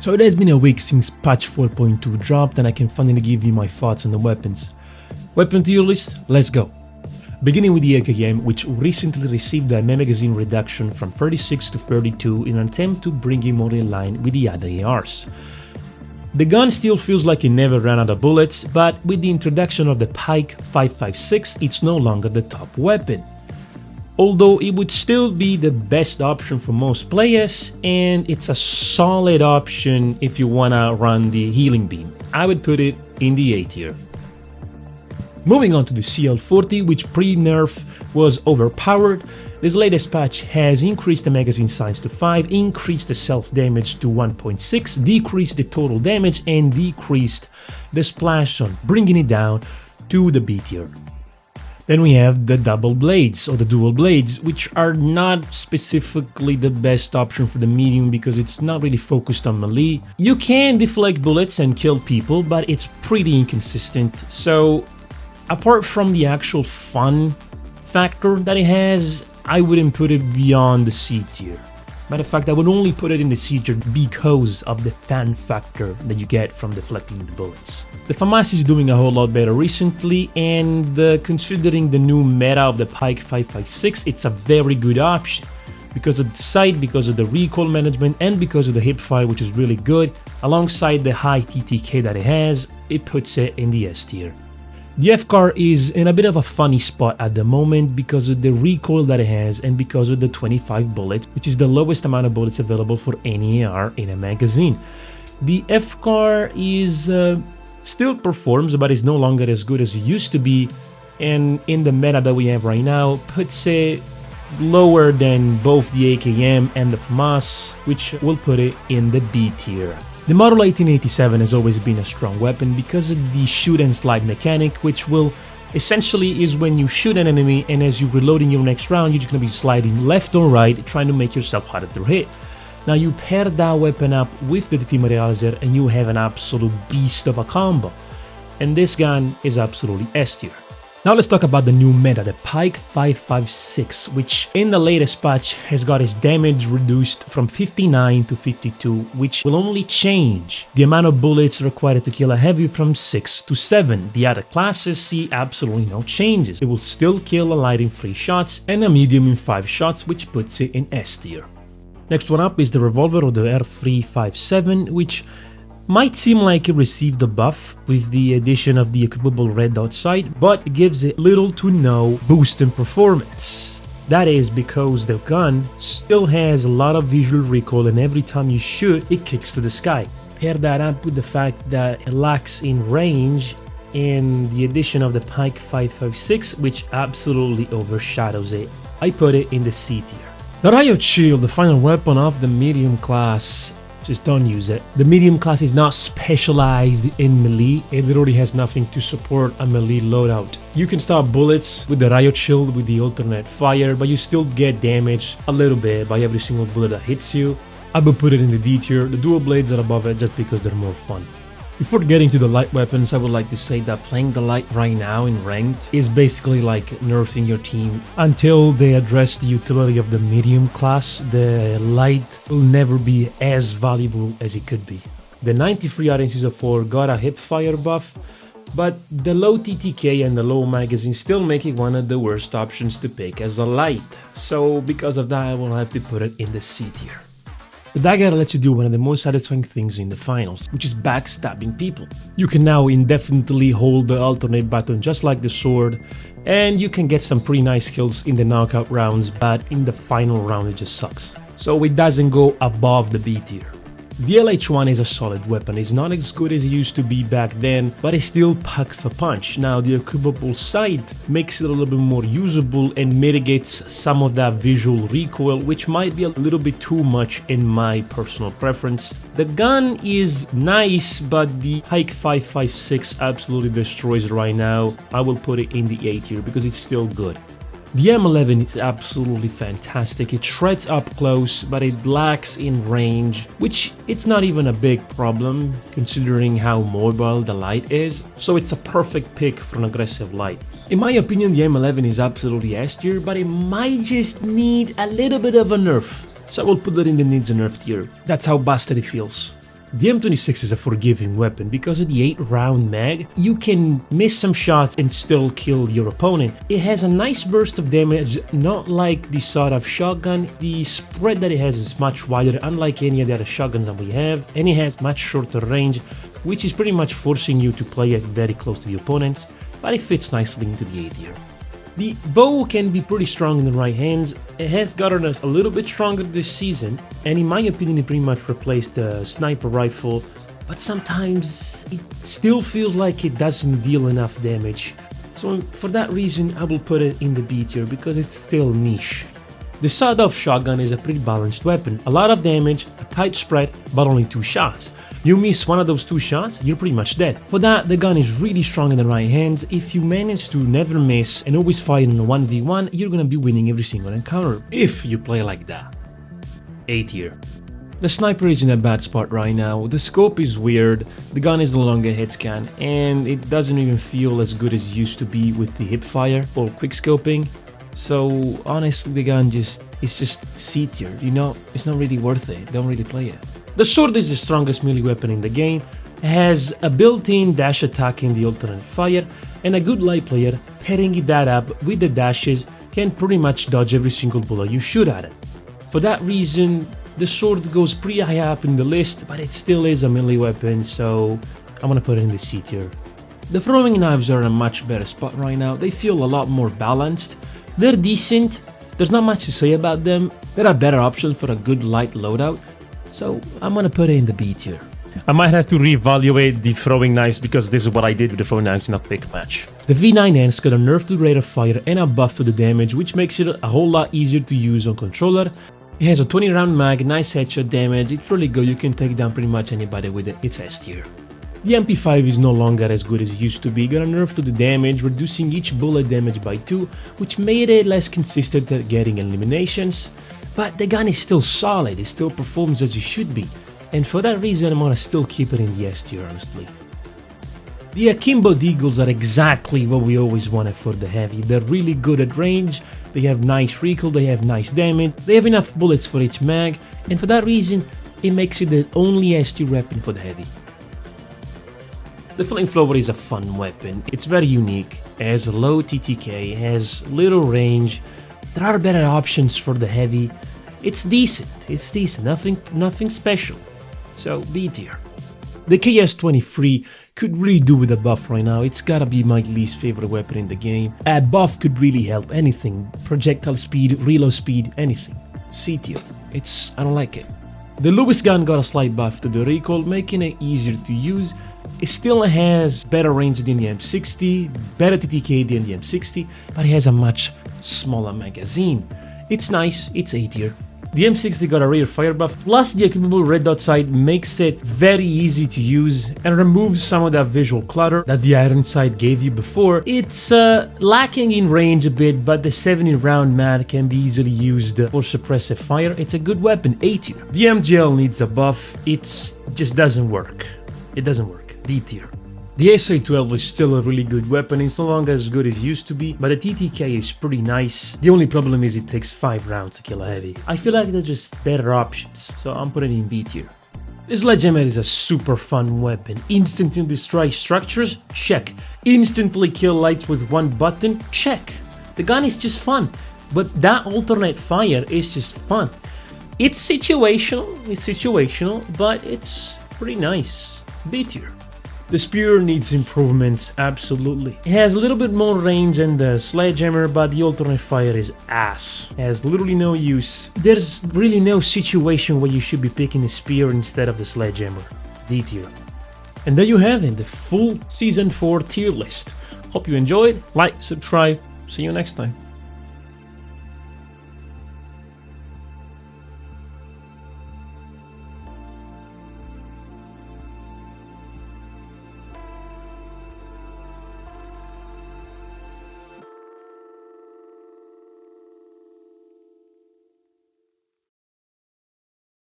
So it has been a week since patch 4.2 dropped and I can finally give you my thoughts on the weapons. Weapon tier list, let's go. Beginning with the AKM, which recently received a magazine reduction from 36 to 32 in an attempt to bring it more in line with the other ARs. The gun still feels like it never ran out of bullets, but with the introduction of the Pike 5.56, it's no longer the top weapon. Although it would still be the best option for most players, and it's a solid option if you wanna run the healing beam. I would put it in the A tier. Moving on to the CL40, which pre-nerf was overpowered, this latest patch has increased the magazine size to 5, increased the self-damage to 1.6, decreased the total damage, and decreased the splash zone, bringing it down to the B tier. Then we have the double blades, or the dual blades, which are not specifically the best option for the medium because it's not really focused on melee. You can deflect bullets and kill people, but it's pretty inconsistent, so apart from the actual fun factor that it has, I wouldn't put it beyond the C tier. Matter of fact, I would only put it in the C tier because of the fan factor that you get from deflecting the bullets. The Famas is doing a whole lot better recently, and considering the new meta of the Pike 5.56, it's a very good option. Because of the sight, because of the recoil management, and because of the hipfire, which is really good, alongside the high TTK that it has, it puts it in the S tier. The FCAR is in a bit of a funny spot at the moment because of the recoil that it has and because of the 25 bullets, which is the lowest amount of bullets available for any AR in a magazine. The FCAR is still performs, but is no longer as good as it used to be, and in the meta that we have right now, puts it lower than both the AKM and the Famas, which will put it in the B tier. The Model 1887 has always been a strong weapon because of the shoot and slide mechanic, which will essentially is when you shoot an enemy and as you're reloading your next round, you're just going to be sliding left or right, trying to make yourself harder to hit. Now you pair that weapon up with the DT Materializer and you have an absolute beast of a combo. And this gun is absolutely S tier. Now let's talk about the new meta, the Pike 5.56, which in the latest patch has got its damage reduced from 59 to 52, which will only change the amount of bullets required to kill a heavy from 6 to 7. The other classes see absolutely no changes. It will still kill a light in 3 shots and a medium in 5 shots, which puts it in S tier. Next one up is the revolver, or the R357, which might seem like it received a buff with the addition of the equipable red dot sight, but it gives it little to no boost in performance. That is because the gun still has a lot of visual recoil and every time you shoot, it kicks to the sky. Pair that up with the fact that it lacks in range and the addition of the Pike 5.56, which absolutely overshadows it. I put it in the C tier. The Riot Shield, the final weapon of the medium class, just don't use it. The medium class is not specialized in melee, it literally has nothing to support a melee loadout. You can stop bullets with the Riot Shield with the alternate fire, but you still get damage a little bit by every single bullet that hits you. I would put it in the D tier. The dual blades are above it just because they're more fun. Before getting to the light weapons, I would like to say that playing the light right now in ranked is basically like nerfing your team. Until they address the utility of the medium class, the light will never be as valuable as it could be. The 93 RN4 got a hipfire buff, but the low TTK and the low magazine still make it one of the worst options to pick as a light. So because of that, I will have to put it in the C tier. The Dagger lets you do one of the most satisfying things in the finals, which is backstabbing people. You can now indefinitely hold the alternate button just like the sword, and you can get some pretty nice kills in the knockout rounds, but in the final round it just sucks. So it doesn't go above the B tier. The LH1 is a solid weapon. It's not as good as it used to be back then, but it still packs a punch. Now the equipable sight makes it a little bit more usable and mitigates some of that visual recoil, which might be a little bit too much in my personal preference. The gun is nice, but the Pike 5.56 absolutely destroys it right now. I will put it in the A tier because it's still good. The M11 is absolutely fantastic. It shreds up close, but it lacks in range, which it's not even a big problem considering how mobile the light is, so it's a perfect pick for an aggressive light. In my opinion, the M11 is absolutely S tier, but it might just need a little bit of a nerf, so I will put it in the needs a nerf tier. That's how busted it feels. The M26 is a forgiving weapon because of the 8-round mag. You can miss some shots and still kill your opponent. It has a nice burst of damage, not like the sort of shotgun. The spread that it has is much wider, unlike any of the other shotguns that we have, and it has much shorter range, which is pretty much forcing you to play it very close to the opponents, but it fits nicely into the A tier. The bow can be pretty strong in the right hands. It has gotten a little bit stronger this season, and in my opinion it pretty much replaced the sniper rifle, but sometimes it still feels like it doesn't deal enough damage. So for that reason I will put it in the B tier because it's still niche. The sawed-off shotgun is a pretty balanced weapon, a lot of damage, a tight spread, but only 2 shots. You miss one of those 2 shots, you're pretty much dead. For that, the gun is really strong in the right hands. If you manage to never miss and always fight in a 1v1, you're gonna be winning every single encounter, if you play like that. A tier. The sniper is in a bad spot right now, the scope is weird, the gun is no longer head scan, and it doesn't even feel as good as it used to be with the hip fire or quick scoping. So honestly, the gun it's just C tier, you know, it's not really worth it, don't really play it. The sword is the strongest melee weapon in the game, it has a built-in dash attack in the alternate fire, and a good light player pairing that up with the dashes can pretty much dodge every single bullet you shoot at it. For that reason, the sword goes pretty high up in the list, but it still is a melee weapon, so I'm gonna put it in the C tier. The throwing knives are in a much better spot right now, they feel a lot more balanced, they're decent, there's not much to say about them, there are better options for a good light loadout, so I'm gonna put it in the B tier. I might have to reevaluate the throwing knives because this is what I did with the throwing knives in a quick match. The V9N's got a nerf to the rate of fire and a buff to the damage, which makes it a whole lot easier to use on controller. It has a 20-round mag, nice headshot damage, it's really good, you can take down pretty much anybody with it, it's S tier. The MP5 is no longer as good as it used to be, got a nerf to the damage, reducing each bullet damage by 2, which made it less consistent at getting eliminations. But the gun is still solid, it still performs as it should be, and for that reason I'm gonna still keep it in the S tier honestly. The Akimbo Deagles are exactly what we always wanted for the heavy, they're really good at range, they have nice recoil, they have nice damage, they have enough bullets for each mag, and for that reason it makes it the only S tier weapon for the heavy. The Flamethrower is a fun weapon, it's very unique, it has a low TTK, it has little range, there are better options for the heavy, it's decent, nothing special, so B tier. The KS-23 could really do with a buff right now, it's gotta be my least favorite weapon in the game. A buff could really help anything, projectile speed, reload speed, anything. C tier, I don't like it. The Lewis gun got a slight buff to the recoil, making it easier to use. It still has better range than the M60, better TTK than the M60, but it has a much smaller magazine. It's nice, it's A tier. The M60 got a rear fire buff, plus the Akimbo red dot sight makes it very easy to use and removes some of that visual clutter that the iron sight gave you before. It's lacking in range a bit, but the 70-round mag can be easily used for suppressive fire. It's a good weapon, A tier. The MGL needs a buff, it just doesn't work. It doesn't work, D tier. The SA-12 is still a really good weapon, it's no longer as good as it used to be, but the TTK is pretty nice. The only problem is it takes 5 rounds to kill a heavy. I feel like they're just better options, so I'm putting it in B tier. The Sledge Hammer is a super fun weapon. Instantly destroy structures? Check. Instantly kill lights with one button? Check. The gun is just fun, but that alternate fire is just fun. It's situational, but it's pretty nice. B tier. The spear needs improvements, absolutely. It has a little bit more range than the Sledge Hammer, but the alternate fire is ass. It has literally no use. There's really no situation where you should be picking the spear instead of the Sledge Hammer. D tier. And there you have it, the full Season 4 tier list. Hope you enjoyed. Like, subscribe. See you next time.